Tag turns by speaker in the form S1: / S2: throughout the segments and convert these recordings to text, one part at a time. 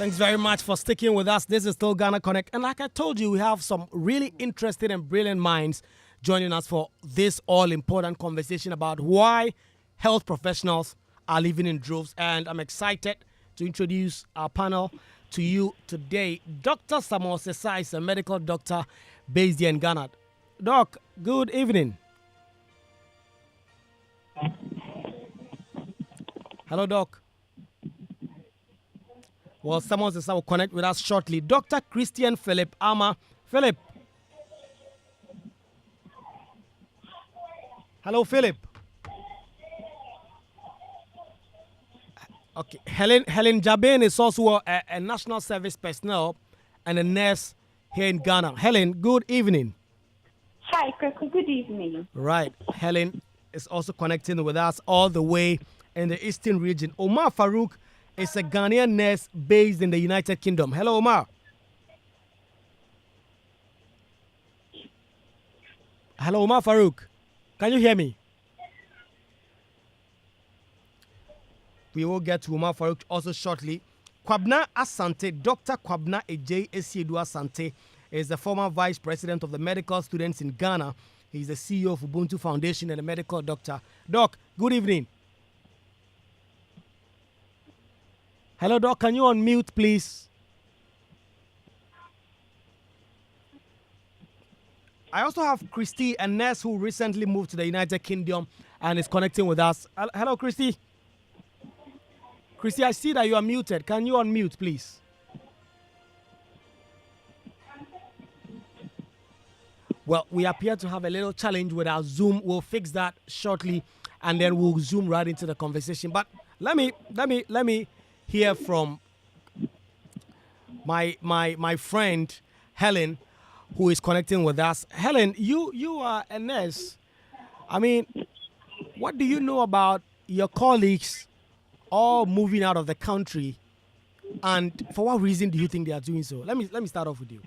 S1: Thanks very much for sticking with us. This is still Ghana Connect. And like I told you, we have some really interesting and brilliant minds joining us for this all-important conversation about why health professionals are leaving in droves. And I'm excited to introduce our panel to you today. Dr. Samuel Sesai is a medical doctor based here in Ghana. Doc, good evening. Hello, Doc. Well, Samuel Sesai will connect with us shortly. Dr. Christian Philip Ama. Philip. Hello, Philip. Okay, Helen Jabin is also a national service personnel and a nurse here in Ghana. Helen, good evening.
S2: Hi, Kwaku. Good evening.
S1: Right, Helen is also connecting with us all the way in the eastern region. Omar Farouk is a Ghanaian nurse based in the United Kingdom. Hello, Omar. Hello, Omar Farouk. Can you hear me? We will get to Omar Farouk also shortly. Kwaku Asante, Dr. Kwaku Ejay Esiedu Asante, is the former vice president of the medical students in Ghana. He's the CEO of Ubuntu Foundation and a medical doctor. Doc, good evening. Hello, Doc. Can you unmute, please? I also have Christy, a nurse who recently moved to the United Kingdom and is connecting with us. Hello, Christy. Christy, I see that you are muted. Can you unmute, please? Well, we appear to have a little challenge with our Zoom. We'll fix that shortly, and then we'll zoom right into the conversation. But let me hear from my friend Helen, who is connecting with us. Helen, you are a nurse. I mean, what do you know about your colleagues all moving out of the country, and for what reason do you think they are doing so? Let me start off with you.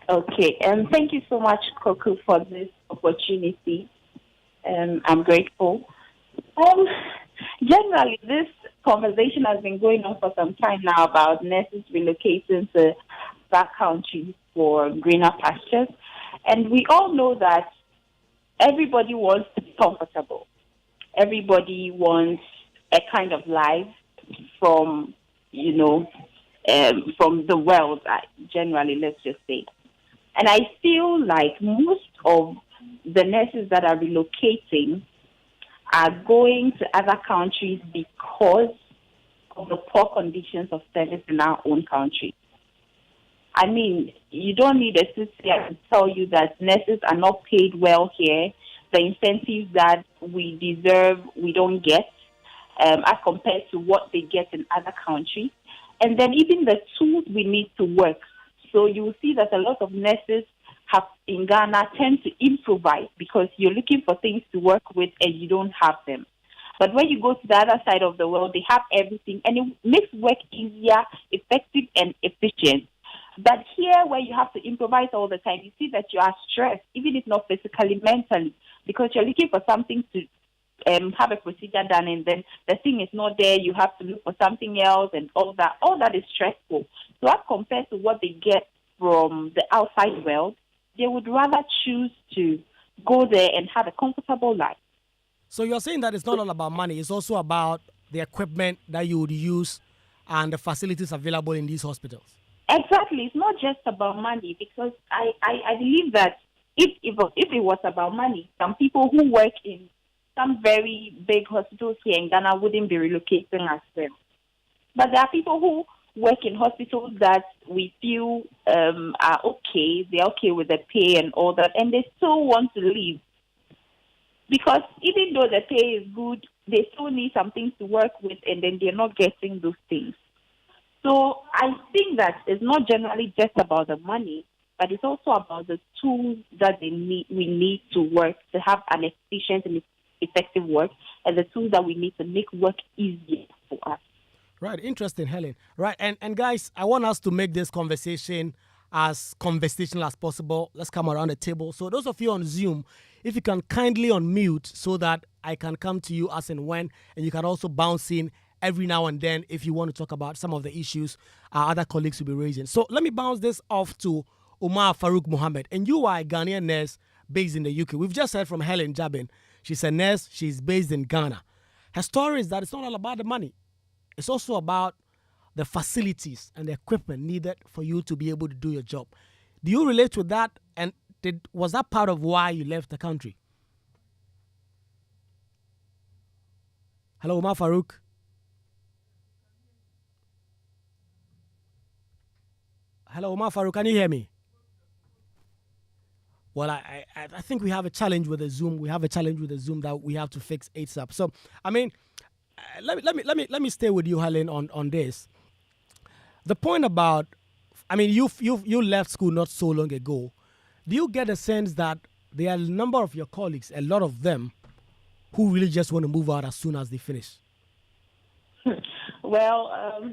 S2: Okay, thank you so much, Kwaku, for this opportunity. I'm grateful. Generally, this conversation has been going on for some time now about nurses relocating to back countries for greener pastures. And we all know that everybody wants to be comfortable. Everybody wants a kind of life from, from the world, generally, let's just say. And I feel like most of the nurses that are relocating are going to other countries because of the poor conditions of service in our own country. I mean, you don't need a sister to tell you that nurses are not paid well here. The incentives that we deserve, we don't get as compared to what they get in other countries. And then even the tools we need to work. So you will see that a lot of nurses in Ghana tend to improvise because you're looking for things to work with and you don't have them. But when you go to the other side of the world, they have everything and it makes work easier, effective, and efficient. But here, where you have to improvise all the time, you see that you are stressed, even if not physically, mentally, because you're looking for something to have a procedure done, and then the thing is not there. You have to look for something else, and all that. All that is stressful. So as compared to what they get from the outside world, they would rather choose to go there and have a comfortable life.
S1: So you're saying that it's not all about money. It's also about the equipment that you would use and the facilities available in these hospitals.
S2: Exactly. It's not just about money, because I believe that if it was about money, some people who work in some very big hospitals here in Ghana wouldn't be relocating as well. But there are people who work in hospitals that we feel are okay. They're okay with the pay and all that, and they still want to leave. Because even though the pay is good, they still need some things to work with, and then they're not getting those things. So I think that it's not generally just about the money, but it's also about the tools that we need to work to have an efficient and effective work, and the tools that we need to make work easier for us.
S1: Right, interesting, Helen. Right, and guys, I want us to make this conversation as conversational as possible. Let's come around the table. So those of you on Zoom, if you can kindly unmute so that I can come to you as and when, and you can also bounce in every now and then if you want to talk about some of the issues our other colleagues will be raising. So let me bounce this off to Umar Farouk Mohammed. And you are a Ghanaian nurse based in the UK. We've just heard from Helen Jabin. She's a nurse. She's based in Ghana. Her story is that it's not all about the money. It's also about the facilities and the equipment needed for you to be able to do your job. Do you relate with that? And was that part of why you left the country? Hello, Umar Farouk. Hello, Umar Farouk. Can you hear me? Well, I think we have a challenge with the Zoom. We have a challenge with the Zoom that we have to fix ASAP. So, I mean, let me stay with you, Helen, on this. The point about, I mean, you left school not so long ago. Do you get a sense that there are a number of your colleagues, a lot of them, who really just want to move out as soon as they finish?
S2: Well,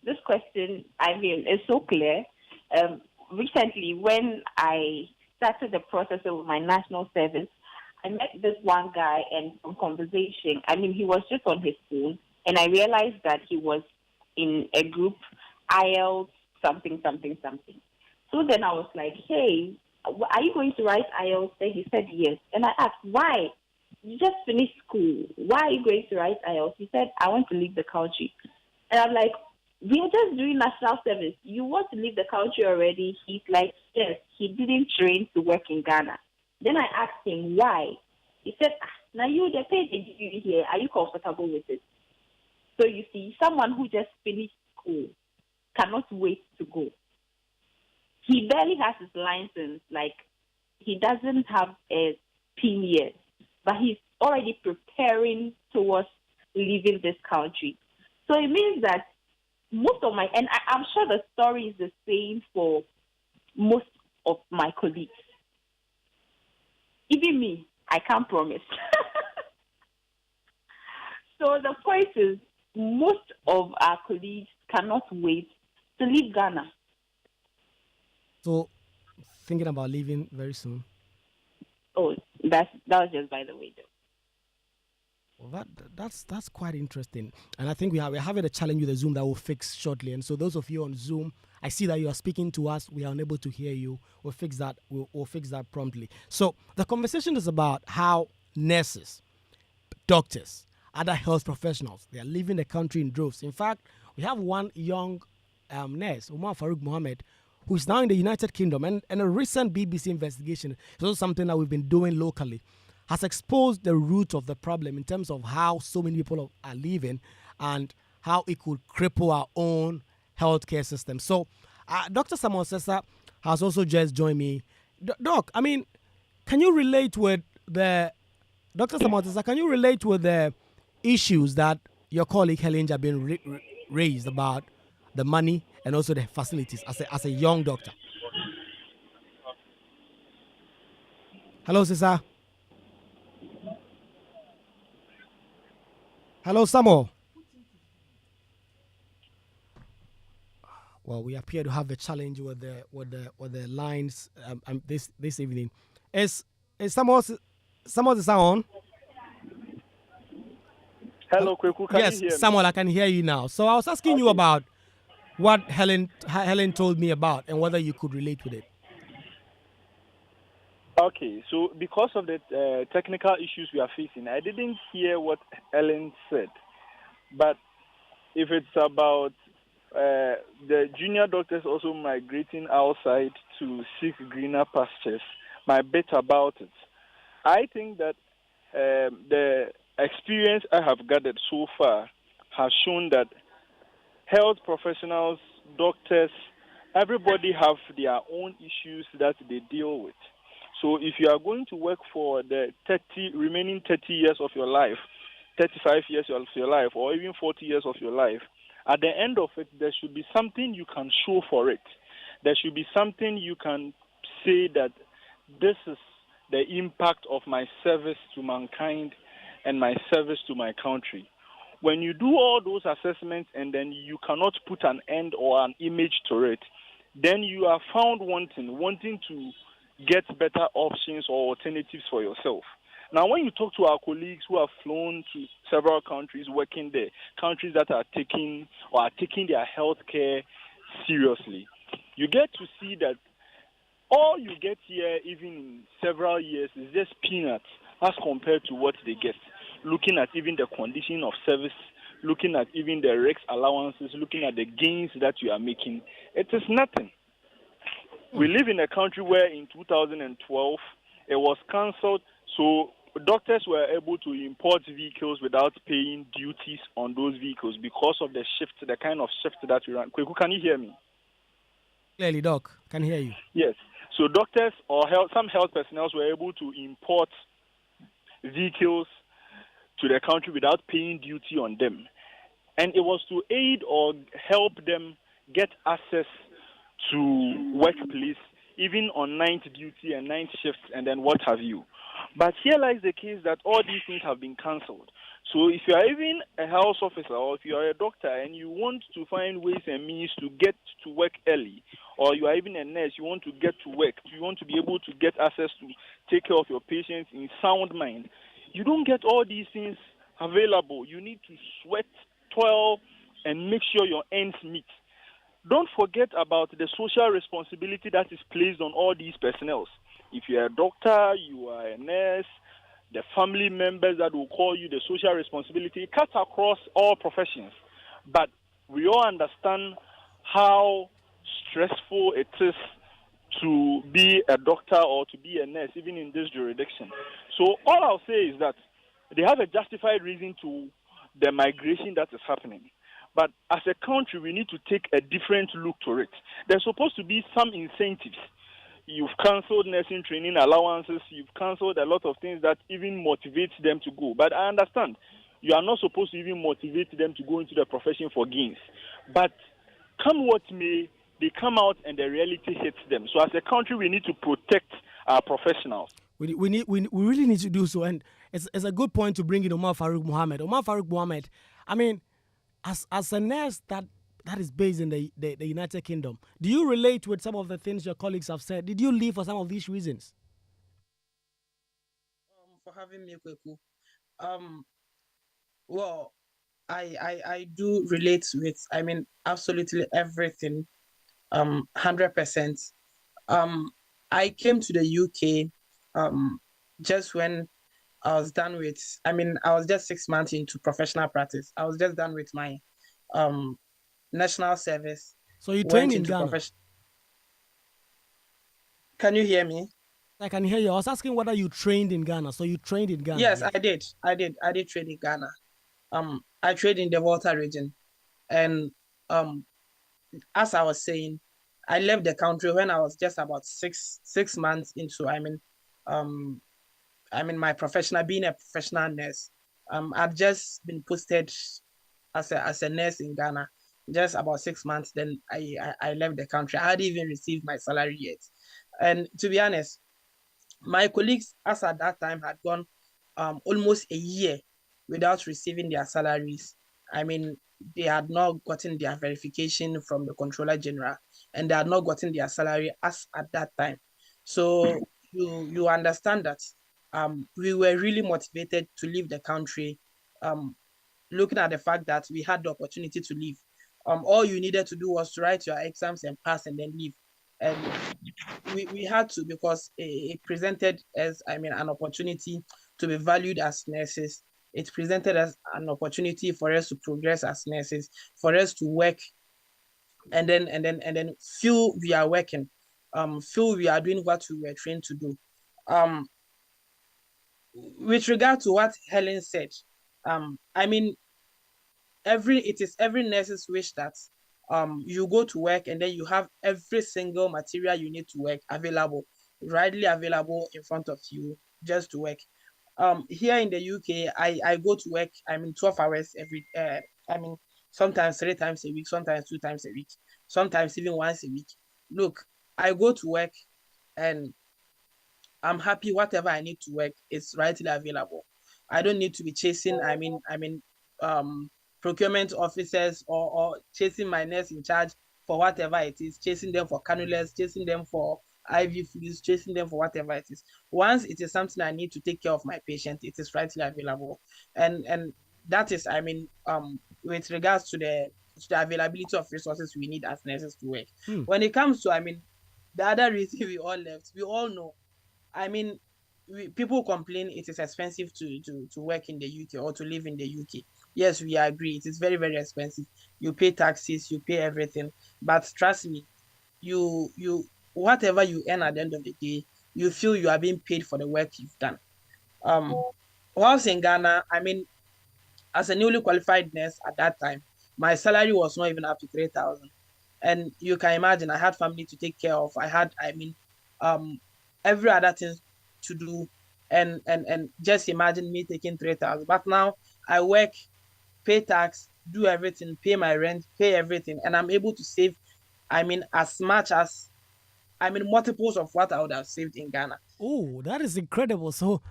S2: this question, I mean, is so clear. Recently, when I started the process of my national service, I met this one guy and from conversation, I mean, he was just on his phone, and I realized that he was in a group, IELTS, something, something, something. So then I was like, hey, are you going to write IELTS? Then he said yes. And I asked, why? You just finished school. Why are you going to write IELTS? He said, I want to leave the country. And I'm like, we are just doing national service. You want to leave the country already? He's like, yes, he didn't train to work in Ghana. Then I asked him why. He said, now you the pay they give you here, are you comfortable with it? So you see, someone who just finished school cannot wait to go. He barely has his license, like he doesn't have a PIN yet, but he's already preparing towards leaving this country. So it means that most of my, and I'm sure the story is the same for most of my colleagues. Even me, I can't promise. So the point is, most of our colleagues cannot wait to leave Ghana.
S1: So, thinking about leaving very soon.
S2: Oh, that was just by the way, though.
S1: Well, that's quite interesting, and I think we're having a challenge with the Zoom that will fix shortly. And so, those of you on Zoom, I see that you are speaking to us. We are unable to hear you. We'll fix that. We'll fix that promptly. So, the conversation is about how nurses, doctors, other health professionals, they are leaving the country in droves. In fact, we have one young nurse, Umar Farouk Mohammed, who is now in the United Kingdom, and a recent BBC investigation, is also something that we've been doing locally, has exposed the root of the problem in terms of how so many people are leaving and how it could cripple our own healthcare system. So, Dr. Samuel Sessa has also just joined me. Doc, I mean, can you relate with the Dr. Samuel Sessa? Can you relate with the issues that your colleague Helen have been raised about the money and also the facilities as a young doctor? Hello, Sessa. Hello, Samuel. Well, we appear to have a challenge with the lines this evening. Is Samuel on?
S3: Hello, Kwaku. Can
S1: yes,
S3: you hear me?
S1: Samuel, I can hear you now. So I was asking you about what Helen told me about and whether you could relate with it.
S3: Okay, so because of the technical issues we are facing, I didn't hear what Helen said. But if it's about the junior doctors also migrating outside to seek greener pastures, my bit about it, I think that the experience I have gathered so far has shown that health professionals, doctors, everybody have their own issues that they deal with. So if you are going to work for the remaining 30 years of your life, 35 years of your life, or even 40 years of your life, at the end of it, there should be something you can show for it. There should be something you can say that this is the impact of my service to mankind and my service to my country. When you do all those assessments and then you cannot put an end or an image to it, then you are found wanting to get better options or alternatives for yourself. Now, when you talk to our colleagues who have flown to several countries working there, countries that are taking or are taking their health care seriously, you get to see that all you get here, even in several years, is just peanuts as compared to what they get. Looking at even the condition of service, looking at even the REX allowances, looking at the gains that you are making, it is nothing. We live in a country where in 2012 it was cancelled, so doctors were able to import vehicles without paying duties on those vehicles because of the shift, the kind of shift that we run. Kweku, can you hear me?
S1: Clearly, Doc, can hear you.
S3: Yes. So doctors or some health personnel were able to import vehicles to the country without paying duty on them. And it was to aid or help them get access to workplace, even on night duty and night shifts and then what have you. But here lies the case that all these things have been cancelled. So if you are even a health officer or if you are a doctor and you want to find ways and means to get to work early, or you are even a nurse, you want to get to work, you want to be able to get access to take care of your patients in sound mind, you don't get all these things available. You need to sweat, toil, and make sure your ends meet. Don't forget about the social responsibility that is placed on all these personnel. If you are a doctor, you are a nurse, the family members that will call you, the social responsibility, it cuts across all professions. But we all understand how stressful it is to be a doctor or to be a nurse, even in this jurisdiction. So all I'll say is that they have a justified reason to the migration that is happening. But as a country, we need to take a different look to it. There's supposed to be some incentives. You've cancelled nursing training allowances. You've cancelled a lot of things that even motivate them to go. But I understand you are not supposed to even motivate them to go into the profession for gains. But come what may, they come out and the reality hits them. So as a country, we need to protect our professionals.
S1: We really need to do so. And it's a good point to bring in Omar Farouk Mohammed. Omar Farouk Mohammed, I mean, as a nurse that is based in the United Kingdom, do you relate with some of the things your colleagues have said? Did you leave for some of these reasons?
S4: For having me, Kweku. Um, well, I do relate with, I mean, absolutely everything. 100%. Um, I came to the UK just when I was done with, I mean, I was just 6 months into professional practice. I was just done with my um national service.
S1: So you trained
S4: Went
S1: in
S4: into
S1: Ghana?
S4: profession. Can you hear me?
S1: I can hear you. I was asking whether you trained in Ghana. So you trained in Ghana?
S4: Yes, I did. I did train in Ghana. I trained in the Volta region. And um, as I was saying, I left the country when I was just about six months into, um, my professional, being a professional nurse. I've just been posted as a nurse in Ghana, just about 6 months. Then I left the country. I hadn't even received my salary yet. And to be honest, my colleagues, as at that time, had gone almost a year without receiving their salaries. I mean, they had not gotten their verification from the Controller General, and they had not gotten their salary as at that time. So you understand that we were really motivated to leave the country, looking at the fact that we had the opportunity to leave. All you needed to do was to write your exams and pass and then leave. And we had to, because it presented as, I mean, an opportunity to be valued as nurses. It presented as an opportunity for us to progress as nurses, for us to work, and then feel we are working, feel we are doing what we were trained to do. Um, with regard to what Helen said, I mean, it is every nurse's wish that you go to work and then you have every single material you need to work available, readily available in front of you, just to work. Here in the UK, I go to work, I mean, 12 hours every I mean, sometimes 3 times a week, sometimes 2 times a week, sometimes even once a week. Look, I go to work and I'm happy whatever I need to work is readily available. I don't need to be chasing, um, procurement officers, or chasing my nurse in charge for whatever it is, chasing them for cannulas, chasing them for IV fluids, chasing them for whatever it is. Once it is something I need to take care of my patient, it is rightly available. And that is, I mean, with regards to the availability of resources we need as nurses to work.
S1: Hmm.
S4: When it comes to, I mean, the other reason we all left, we all know. I mean, people complain it is expensive to work in the UK or to live in the UK. Yes, we agree. It is very, very expensive. You pay taxes, you pay everything. But trust me, you whatever you earn at the end of the day, you feel you are being paid for the work you've done. Um, whilst in Ghana, I mean, as a newly qualified nurse at that time, my salary was not even up to 3,000. And you can imagine I had family to take care of. I had, I mean, um, every other thing to do. And just imagine me taking 3,000. But now I work, pay tax, do everything, pay my rent, pay everything, and I'm able to save, I mean, as much as, I mean, multiples of what I would have saved in Ghana.
S1: Oh, that is incredible. So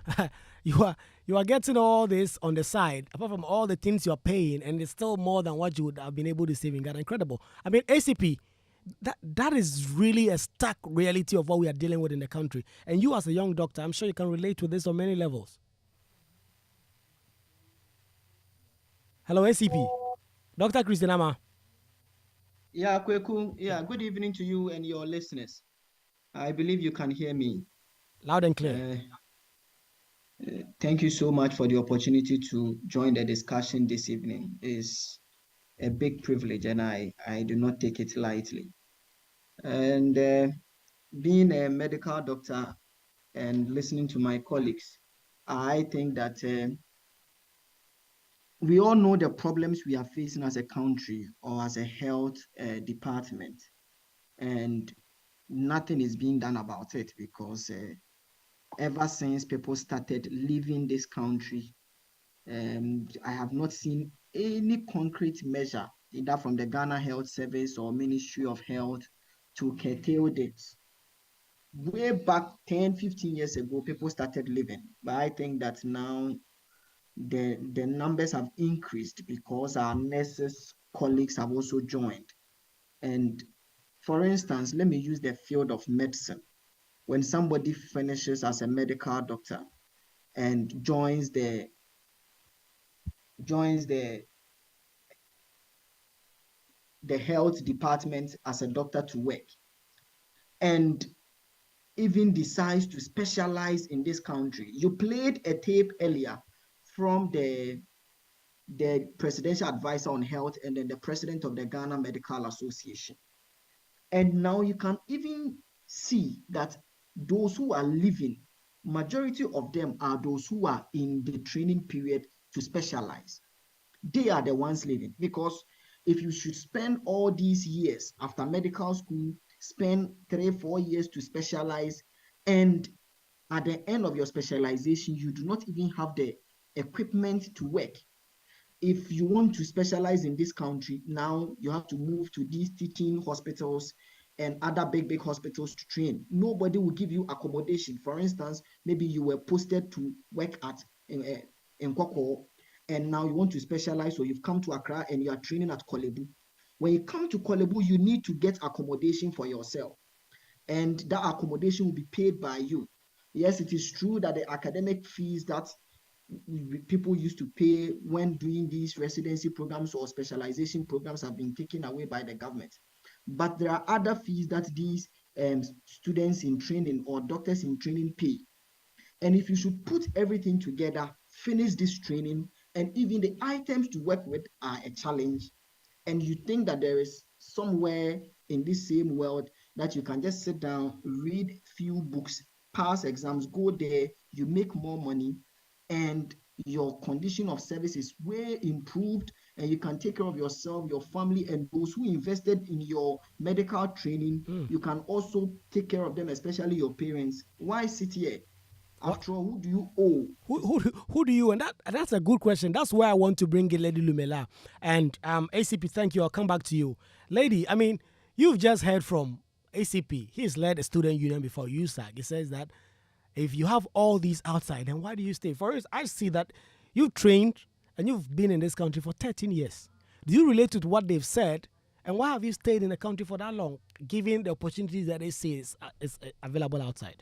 S1: you are you are getting all this on the side, apart from all the things you're paying, and it's still more than what you would have been able to save in Ghana. Incredible. I mean, ACP, that is really a stark reality of what we are dealing with in the country. And you, as a young doctor, I'm sure you can relate to this on many levels. Hello, ACP. Dr. Christinama.
S5: Yeah, Kweku. Yeah, good evening to you and your listeners. I believe you can hear me.
S1: Loud and clear.
S5: Thank you so much for the opportunity to join the discussion this evening. It's a big privilege and I do not take it lightly. And being a medical doctor and listening to my colleagues, I think that we all know the problems we are facing as a country or as a health department, and nothing is being done about it because ever since people started leaving this country, I have not seen any concrete measure, either from the Ghana Health Service or Ministry of Health, to curtail this. Way back 10, 15 years ago, people started leaving. But I think that now the numbers have increased because our nurses colleagues have also joined. And for instance, let me use the field of medicine. When somebody finishes as a medical doctor and joins the health department as a doctor to work, and even decides to specialize in this country. You played a tape earlier from the presidential advisor on health and then the president of the Ghana Medical Association. And now you can even see that those who are leaving, majority of them are those who are in the training period to specialize. They are the ones leaving, because if you should spend all these years after medical school, spend 3-4 years to specialize, and at the end of your specialization, you do not even have the equipment to work. If you want to specialize in this country, now you have to move to these teaching hospitals and other big hospitals to train. Nobody will give you accommodation. For instance, maybe you were posted to work at in Kwaku, and now you want to specialize, so you've come to Accra and you are training at Kolebu. When you come to Kolebu, you need to get accommodation for yourself, and that accommodation will be paid by you. Yes, it is true that the academic fees that people used to pay when doing these residency programs or specialization programs have been taken away by the government. But there are other fees that these students in training or doctors in training pay. And if you should put everything together, finish this training, and even the items to work with are a challenge, and you think that there is somewhere in this same world that you can just sit down, read few books, pass exams, go there, you make more money, and your condition of service is way improved, and you can take care of yourself, your family, and those who invested in your medical training, you can also take care of them, especially your parents. Why sit here? After all, who do you owe?
S1: Who do you? And that's a good question. That's where I want to bring in Lady Lumela. And ACP, thank you. I'll come back to you. Lady, I mean, you've just heard from ACP. He's led a student union before USAG. He says that if you have all these outside, then why do you stay? For us, I see that you've trained and you've been in this country for 13 years. Do you relate to what they've said? And why have you stayed in the country for that long, given the opportunities that they say is available outside?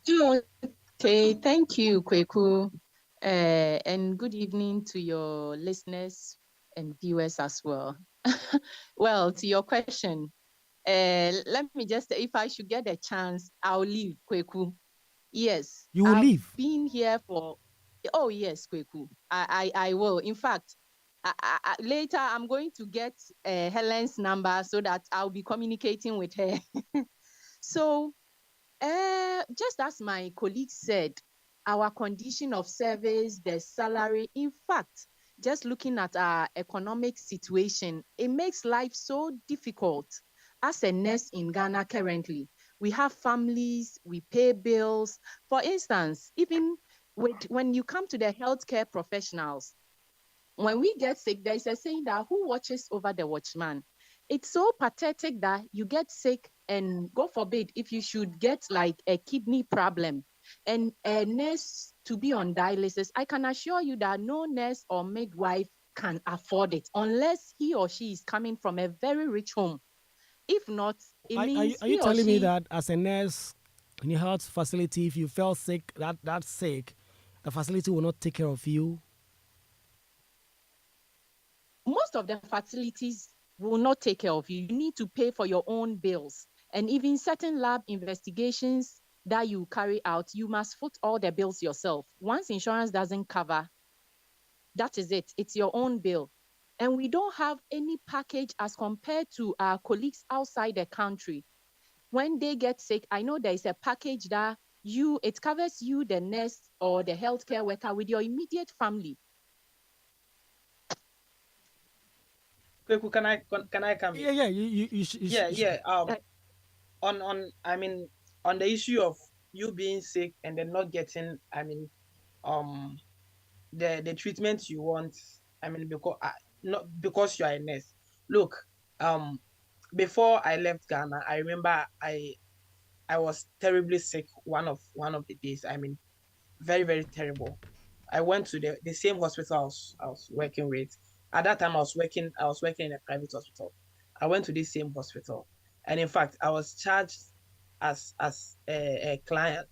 S6: Okay, thank you, Kweku. And good evening to your listeners and viewers as well. Well, to your question, let me just say, if I should get a chance, I'll leave, Kweku. Yes,
S1: You will
S6: I've
S1: leave.
S6: been here for, oh yes, Kweku. I will. In fact, later I'm going to get Helen's number so that I'll be communicating with her. So, just as my colleague said, our condition of service, the salary, in fact, just looking at our economic situation, it makes life so difficult. As a nurse in Ghana currently, we have families, we pay bills. For instance, even when you come to the healthcare professionals, when we get sick, there is a saying that who watches over the watchman? It's so pathetic that you get sick and God forbid if you should get like a kidney problem and a nurse to be on dialysis. I can assure you that no nurse or midwife can afford it unless he or she is coming from a very rich home. If not, it means
S1: Are you
S6: he or
S1: telling me
S6: she.
S1: that as a nurse in your health facility, if you fell sick, that sick, the facility will not take care of you?
S6: Most of the facilities will not take care of you. You need to pay for your own bills. And even certain lab investigations that you carry out, you must foot all the bills yourself. Once insurance doesn't cover, that is it. It's your own bill. And we don't have any package as compared to our colleagues outside the country. When they get sick, I know there is a package that it covers you, the nurse or the healthcare worker with your immediate family.
S4: Kweku, can I come in?
S1: Yeah. You
S4: Yeah. On I mean, on the issue of you being sick and then not getting, um the treatment you want. I mean, because not because you are a nurse. Look, um before I left Ghana, I remember I was terribly sick one of the days. I mean, very, very terrible. I went to the same hospital I was working with. At that time, I was working in a private hospital. I went to this same hospital, and in fact, I was charged as a client.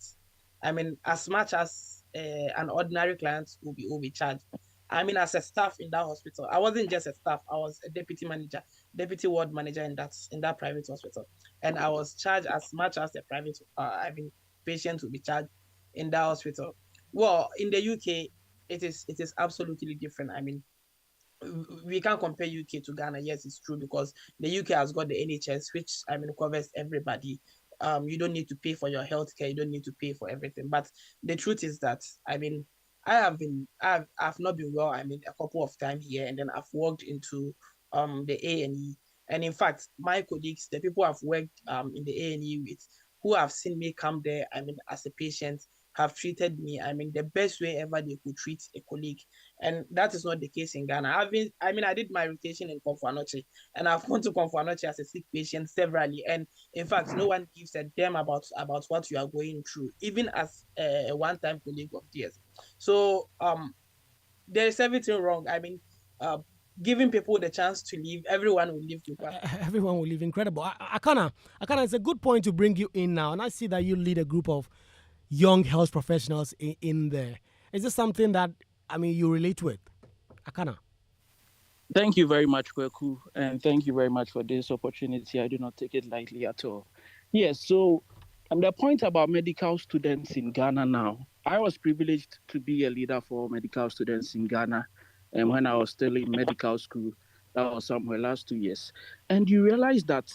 S4: I mean, as much as an ordinary client will be charged. I mean, as a staff in that hospital, I wasn't just a staff. I was a deputy manager, deputy ward manager in that private hospital, and I was charged as much as the private. Patients will be charged in that hospital. Well, in the UK, it is absolutely different. I mean, we can't compare UK to Ghana. Yes, it's true because the UK has got the NHS, which I mean covers everybody. You don't need to pay for your healthcare. You don't need to pay for everything. But the truth is that I mean, I've not been well. I mean, a couple of times here, and then I've walked into the A&E, and in fact, my colleagues, the people I've worked in the A&E with, who have seen me come there, I mean, as a patient, have treated me, I mean, the best way ever they could treat a colleague. And that is not the case in Ghana. I did my rotation in Konfuanoche, and I've gone to Konfuanoche as a sick patient severally. And in fact, no one gives a damn about what you are going through, even as a one-time colleague of theirs. So there is everything wrong. I mean, giving people the chance to leave, everyone will leave to Kwaku.
S1: Everyone will live incredible. Akana, it's a good point to bring you in now. And I see that you lead a group of young health professionals in there. Is this something that, you relate with? Akana.
S7: Thank you very much, Kweku, and thank you very much for this opportunity. I do not take it lightly at all. Yes, so the point about medical students in Ghana now, I was privileged to be a leader for medical students in Ghana, and when I was still in medical school, that was somewhere last 2 years. And you realize that,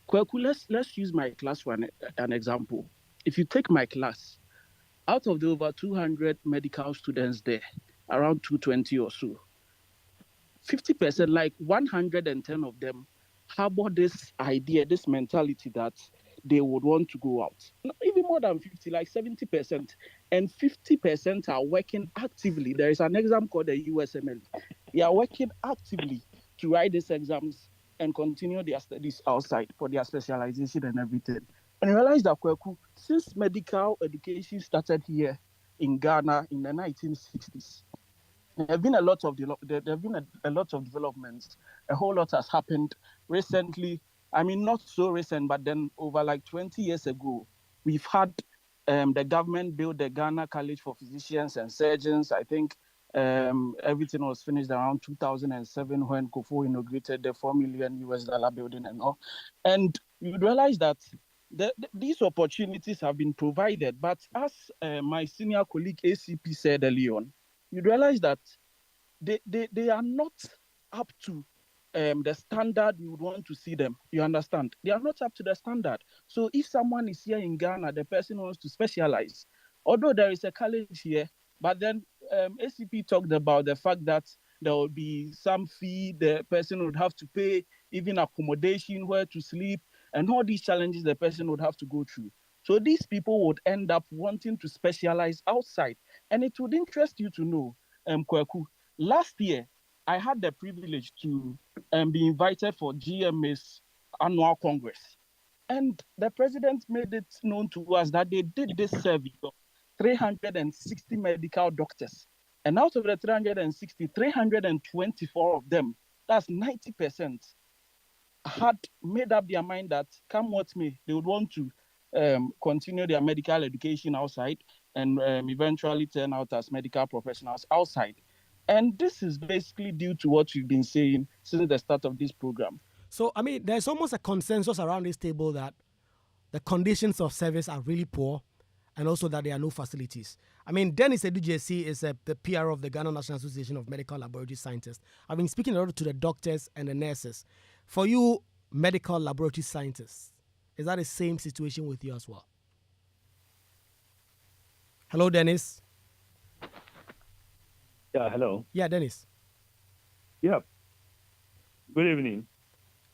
S7: Kweku, let's use my class for an example. If you take my class, out of the over 200 medical students there, around 220 or so, 50%, like 110 of them, harbor this idea, this mentality that they would want to go out. Even more than 50, like 70%. And 50% are working actively. There is an exam called the USMLE. They are working actively to write these exams and continue their studies outside for their specialization and everything. And realize that, Kweku, since medical education started here in Ghana in the 1960s, There have been a lot of a lot of developments. A whole lot has happened recently. I mean, not so recent, but then over like 20 years ago, we've had the government build the Ghana College for Physicians and Surgeons. I think everything was finished around 2007 when Kufo inaugurated the $4 million building and all. And you realize that these opportunities have been provided. But as my senior colleague ACP said earlier on, you realize that they are not up to the standard you would want to see them. You understand? They are not up to the standard. So if someone is here in Ghana, the person wants to specialize, although there is a college here, but then ACP talked about the fact that there will be some fee the person would have to pay, even accommodation, where to sleep, and all these challenges the person would have to go through. So these people would end up wanting to specialize outside. And it would interest you to know, Kwaku, last year, I had the privilege to be invited for GMA's annual congress. And the president made it known to us that they did this survey of 360 medical doctors. And out of the 360, 324 of them, that's 90%, had made up their mind that come what may, they would want to continue their medical education outside and eventually turn out as medical professionals outside. And this is basically due to what we've been saying since the start of this program.
S1: So, I mean, there's almost a consensus around this table that the conditions of service are really poor and also that there are no facilities. I mean, Dennis Edujesi is the PR of the Ghana National Association of Medical Laboratory Scientists. I've been speaking a lot to the doctors and the nurses. For you, medical laboratory scientists, is that the same situation with you as well? Hello, Dennis.
S8: Yeah, hello.
S1: Yeah, Dennis.
S8: Yeah. Good evening.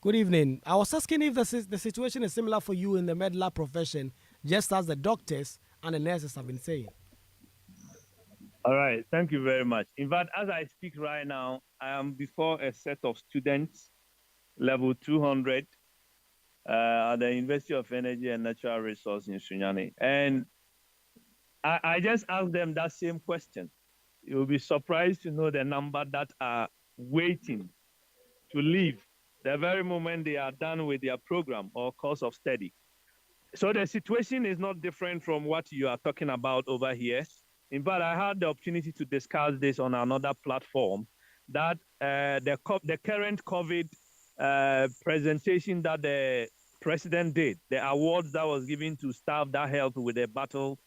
S1: Good evening. I was asking if the situation is similar for you in the med lab profession, just as the doctors and the nurses have been saying.
S8: All right. Thank you very much. In fact, as I speak right now, I am before a set of students, level 200, at the University of Energy and Natural Resources in Sunyani. And I just asked them that same question. You'll be surprised to know the number that are waiting to leave the very moment they are done with their program or course of study. So the situation is not different from what you are talking about over here. In fact, I had the opportunity to discuss this on another platform, that the current COVID presentation that the president did, the awards that was given to staff that helped with the battle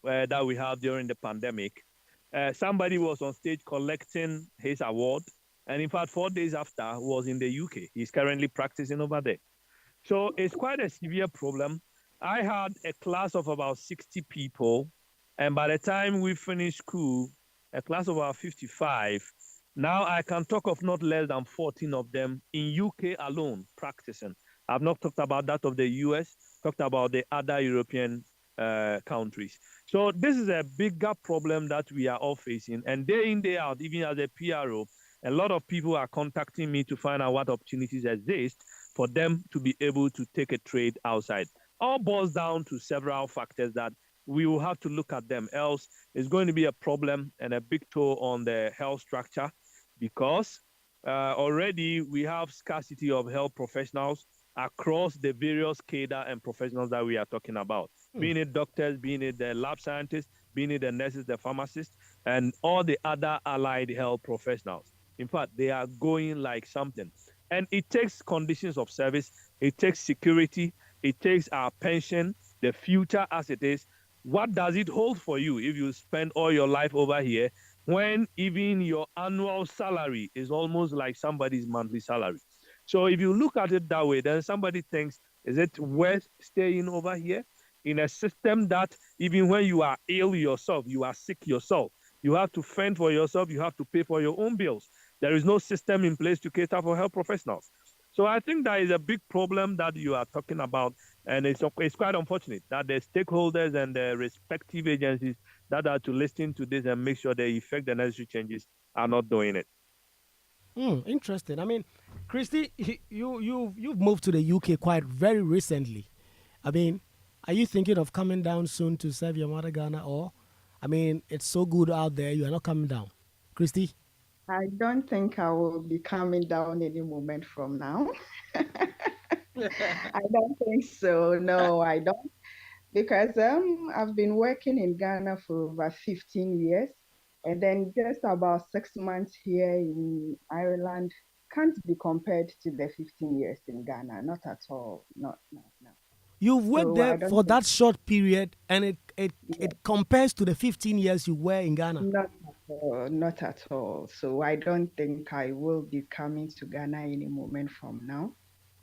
S8: that we have during the pandemic. Somebody was on stage collecting his award. And in fact, 4 days after, was in the UK. He's currently practicing over there. So it's quite a severe problem. I had a class of about 60 people. And by the time we finished school, a class of about 55. Now I can talk of not less than 14 of them in UK alone practicing. I've not talked about that of the US, talked about the other European countries. So this is a bigger problem that we are all facing. And day in, day out, even as a PRO, a lot of people are contacting me to find out what opportunities exist for them to be able to take a trade outside. All boils down to several factors that we will have to look at them. Else, it's going to be a problem and a big toll on the health structure, because already we have scarcity of health professionals across the various cadre and professionals that we are talking about, being it doctors, being it the lab scientists, being it the nurses, the pharmacists, and all the other allied health professionals. In fact, they are going like something. And it takes conditions of service, it takes security, it takes our pension, the future as it is. What does it hold for you if you spend all your life over here, when even your annual salary is almost like somebody's monthly salary? So if you look at it that way, then somebody thinks, is it worth staying over here in a system that even when you are ill yourself, you are sick yourself, you have to fend for yourself, you have to pay for your own bills. There is no system in place to cater for health professionals. So I think that is a big problem that you are talking about. And it's quite unfortunate that the stakeholders and the respective agencies that are to listen to this and make sure they effect the necessary changes are not doing it.
S1: Interesting. I mean, Christy, you've moved to the UK quite very recently. I mean, are you thinking of coming down soon to serve your mother Ghana, or, I mean, it's so good out there, you are not coming down, Christy?
S9: I don't think I will be coming down any moment from now. I don't think so. No, I don't. Because I've been working in Ghana for over 15 years, and then just about 6 months here in Ireland can't be compared to the 15 years in Ghana. Not at all. Not, no, no.
S1: You've worked
S9: So I
S1: there
S9: don't
S1: for
S9: think,
S1: that short period, and
S9: yeah,
S1: it compares to the 15 years you were in Ghana.
S9: not at all. Not at all. So I don't think I will be coming to Ghana any moment from now.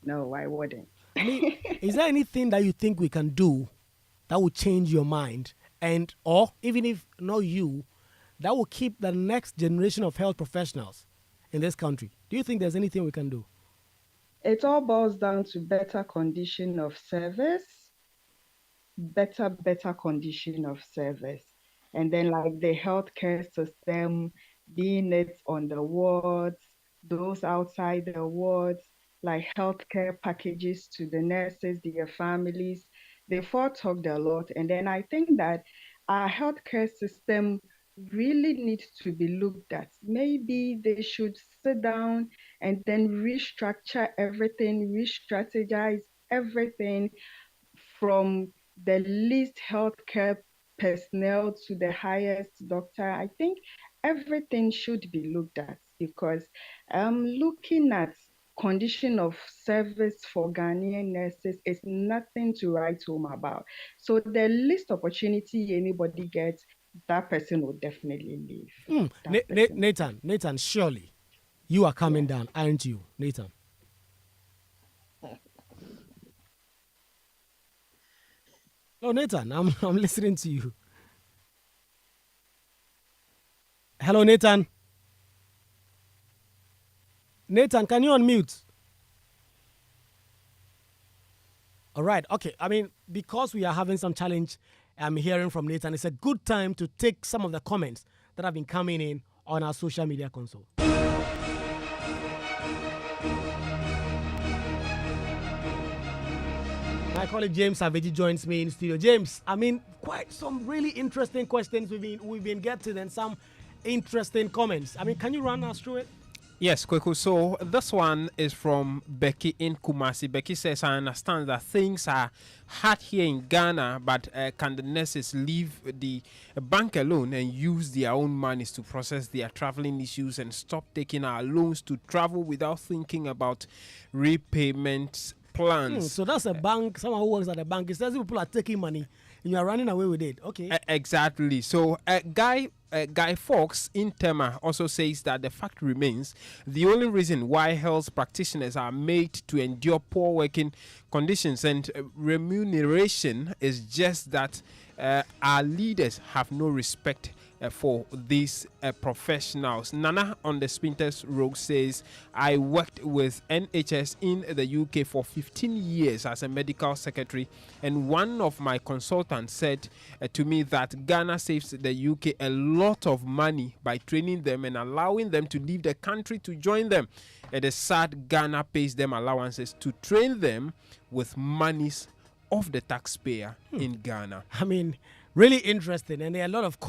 S9: No, I wouldn't.
S1: I mean, is there anything that you think we can do that will change your mind, and or even if not you, that will keep the next generation of health professionals in this country? Do you think there's anything we can do?
S9: It all boils down to better condition of service, better condition of service. And then like the healthcare system, being it on the wards, those outside the wards, like healthcare packages to the nurses, their families, they've all talked a lot. And then I think that our healthcare system really needs to be looked at. Maybe they should sit down and then restructure everything, re-strategize everything from the least healthcare personnel to the highest doctor. I think everything should be looked at because looking at condition of service for Ghanaian nurses is nothing to write home about. So the least opportunity anybody gets, that person will definitely leave. That person.
S1: Nathan, surely you are coming
S9: Yes.
S1: down, aren't you, Nathan? No, Nathan, I'm listening to you. Hello, Nathan. Nathan, can you unmute? All right. Okay. I mean, because we are having some challenge, I'm hearing from Nathan. It's a good time to take some of the comments that have been coming in on our social media console. My colleague James Savage joins me in studio. James, I mean, quite some really interesting questions we've been getting and some interesting comments. I mean, can you run us through it?
S10: Yes, Kwaku. So this one is from Becky in Kumasi. Becky says, I understand that things are hard here in Ghana, but can the nurses leave the bank alone and use their own monies to process their traveling issues and stop taking our loans to travel without thinking about repayment plans?
S1: So that's a bank, someone who works at a bank. It says people are taking money and you are running away with it. Okay.
S10: Exactly. So Guy Fawkes in Tema also says that the fact remains the only reason why health practitioners are made to endure poor working conditions and remuneration is just that our leaders have no respect for these professionals. Nana on the Spinters Road says, I worked with NHS in the UK for 15 years as a medical secretary, and one of my consultants said to me that Ghana saves the UK a lot of money by training them and allowing them to leave the country to join them. It is sad Ghana pays them allowances to train them with monies of the taxpayer in Ghana.
S1: I mean, really interesting, and there are a lot of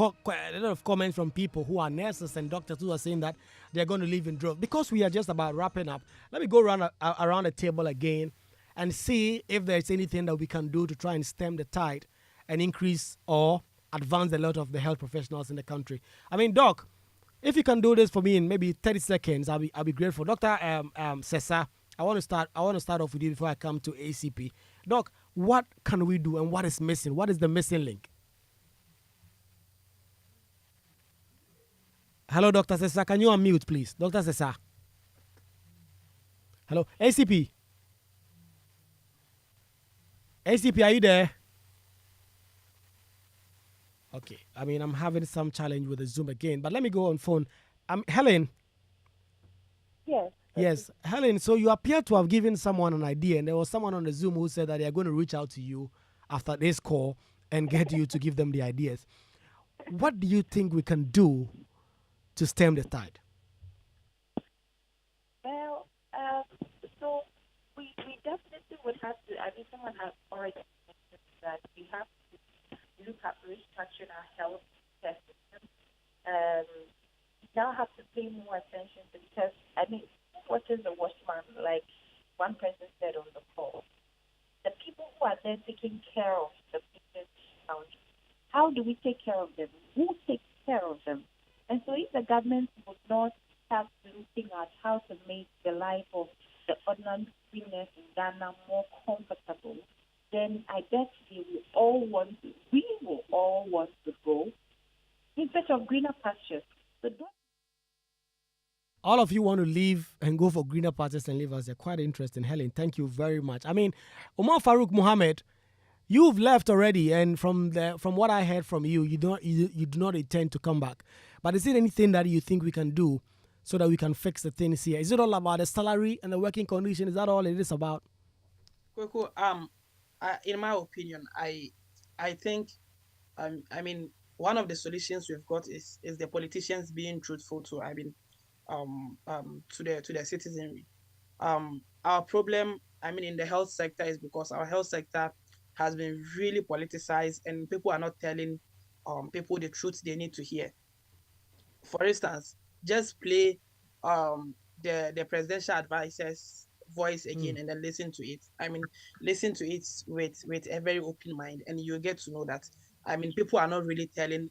S1: comments from people who are nurses and doctors who are saying that they're going to leave in droves. Because we are just about wrapping up, let me go around the table again and see if there's anything that we can do to try and stem the tide and increase or advance a lot of the health professionals in the country. I mean, Doc, if you can do this for me in maybe 30 seconds, I'll be grateful. Dr. Sessa, I want to start off with you before I come to ACP. Doc, what can we do and what is missing? What is the missing link? Hello, Dr. Sessa. Can you unmute, please? Dr. Sessa. Hello. ACP. ACP, are you there? Okay. I mean, I'm having some challenge with the Zoom again, but let me go on phone. Helen.
S11: Yes.
S1: Yes. Helen, so you appear to have given someone an idea, and there was someone on the Zoom who said that they are going to reach out to you after this call and get you to give them the ideas. What do you think we can do to stem the tide?
S11: Well, so we definitely would have to, I mean, someone has already mentioned that we have to look at restructuring our health care system. now have to pay more attention to, because I mean, what is the watchman? Like one person said on the call, the people who are there taking care of the patients in, how do we take care of them? Who takes care of them? And so if the government would not start looking at how to make the life of the ordinary nurse in Ghana more comfortable, then I bet we will all want to go in search of greener pastures. So don't
S1: All of you want to leave and go for greener pastures and live as they're quite interesting. Helen, thank you very much. I mean, Umar Farouk Mohammed, you've left already, and from what I heard from you, you do not intend to come back. But is it anything that you think we can do so that we can fix the things here? Is it all about the salary and the working condition? Is that all it is about?
S4: Kwaku, in my opinion, I think, I mean, one of the solutions we've got is the politicians being truthful to, to the citizenry. Our problem, I mean, in the health sector is because our health sector has been really politicized, and people are not telling people the truth they need to hear. For instance, just play the presidential advisor's voice again and then listen to it. I mean, listen to it with a very open mind, and you get to know that, I mean, people are not really telling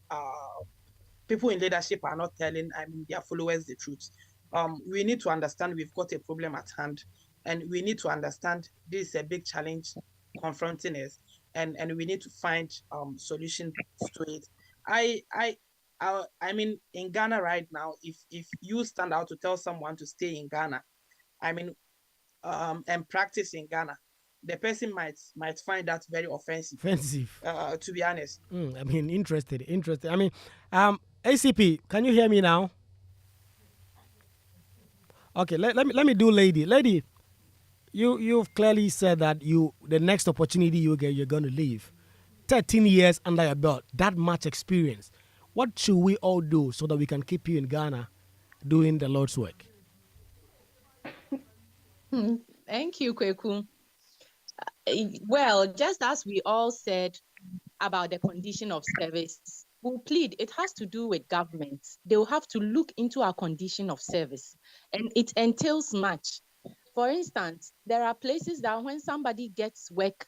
S4: people in leadership are not telling, I mean, their followers the truth. We need to understand we've got a problem at hand, and we need to understand this is a big challenge confronting us, and we need to find solutions to it. I I I mean, in Ghana right now, if you stand out to tell someone to stay in Ghana, I mean, and practice in Ghana, the person might find that very offensive.
S1: Offensive.
S4: To be honest.
S1: I mean, interested. I mean, ACP, can you hear me now? Okay, let me do lady. Lady, you've clearly said that the next opportunity you get, you're going to leave. 13 years under your belt, that much experience. What should we all do so that we can keep you in Ghana doing the Lord's work?
S6: Thank you, Kweku. Well, just as we all said about the condition of service, we'll plead it has to do with government. They will have to look into our condition of service, and it entails much. For instance, there are places that when somebody gets work,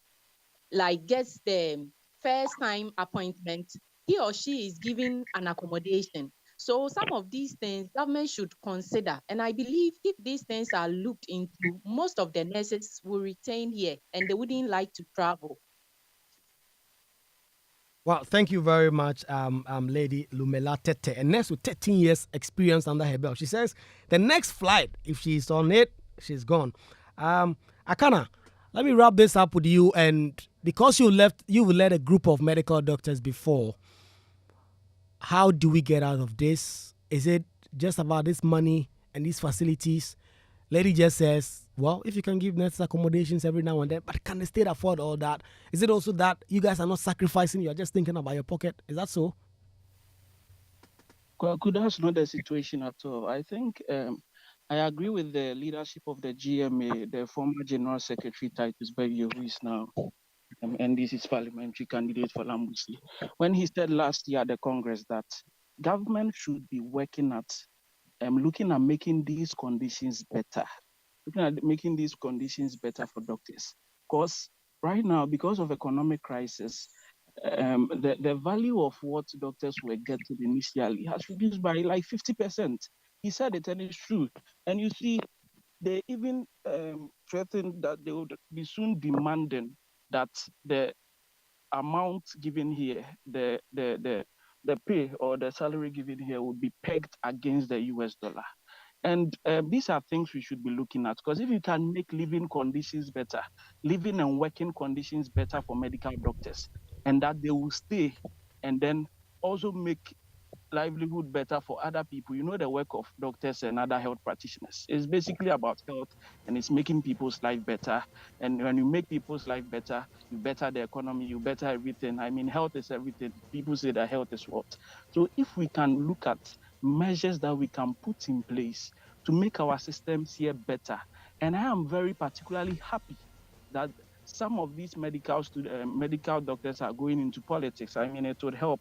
S6: like gets the first time appointment, he or she is given an accommodation. So some of these things government should consider. And I believe if these things are looked into, most of the nurses will retain here and they wouldn't like to travel.
S1: Well, thank you very much, Lady Lumela Tete. And next with 13 years experience under her belt, she says the next flight, if she's on it, she's gone. Akana, let me wrap this up with you. And because you've led a group of medical doctors before, how do we get out of this? Is it just about this money and these facilities? Lady just says, well, if you can give nurses accommodations every now and then, but can the state afford all that? Is it also that you guys are not sacrificing, you're just thinking about your pocket? Is that so?
S7: Kwaku, that's not the situation at all. I think I agree with the leadership of the GMA, the former General Secretary Titus Berger, who is now NDC's parliamentary candidate for Lambusi, when he said last year at the Congress that government should be working at looking at making these conditions better, for doctors. Because right now, because of economic crisis, the value of what doctors were getting initially has reduced by like 50%. He said it, and it's true. And you see, they even threatened that they would be soon demanding that the amount given here, the pay or the salary given here would be pegged against the US dollar. And these are things we should be looking at, because if you can make living conditions better, living and working conditions better for medical doctors, and that they will stay and then also make livelihood better for other people. You know, the work of doctors and other health practitioners is basically about health, and it's making people's life better. And when you make people's life better, you better the economy, you better everything. I mean, health is everything. People say that health is wealth. So if we can look at measures that we can put in place to make our systems here better, and I am very particularly happy that some of these medical doctors are going into politics. I mean, it would help.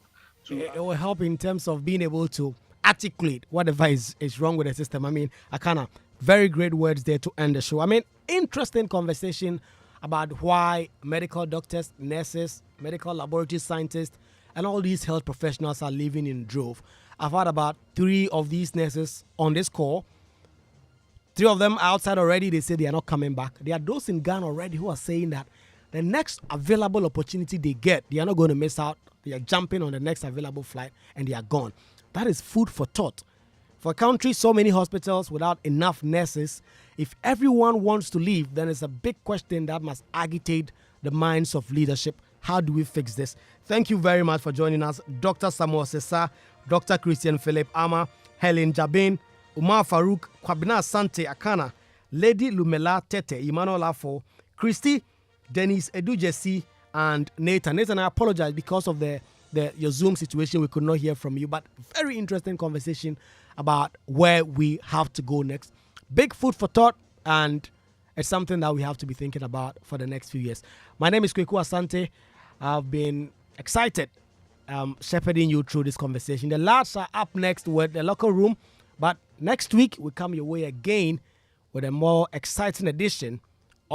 S1: It will help in terms of being able to articulate whatever is wrong with the system. I mean, I kind of very great words there to end the show. I mean, interesting conversation about why medical doctors, nurses, medical laboratory scientists, and all these health professionals are leaving in drove. I've had about 3 of these nurses on this call. 3 of them are outside already. They say they are not coming back. There are those in Ghana already who are saying that the next available opportunity they get, they are not going to miss out. They are jumping on the next available flight and they are gone. That is food for thought. For a country, so many hospitals without enough nurses, if everyone wants to leave, then it's a big question that must agitate the minds of leadership. How do we fix this? Thank you very much for joining us, Dr. Samuel Sesa, Dr. Christian Philip Ama, Helen Jabin, Umar Farouk, Kwaku Asante Akana, Lady Lumela Tete, Emmanuel Afo, Christy, Dennis Edujesi, and Nathan. Nathan, I apologize because of your Zoom situation. We could not hear from you, but very interesting conversation about where we have to go next. Big food for thought, and it's something that we have to be thinking about for the next few years. My name is Kwaku Asante. I've been excited shepherding you through this conversation. The lads are up next with the locker room, but next week we come your way again with a more exciting edition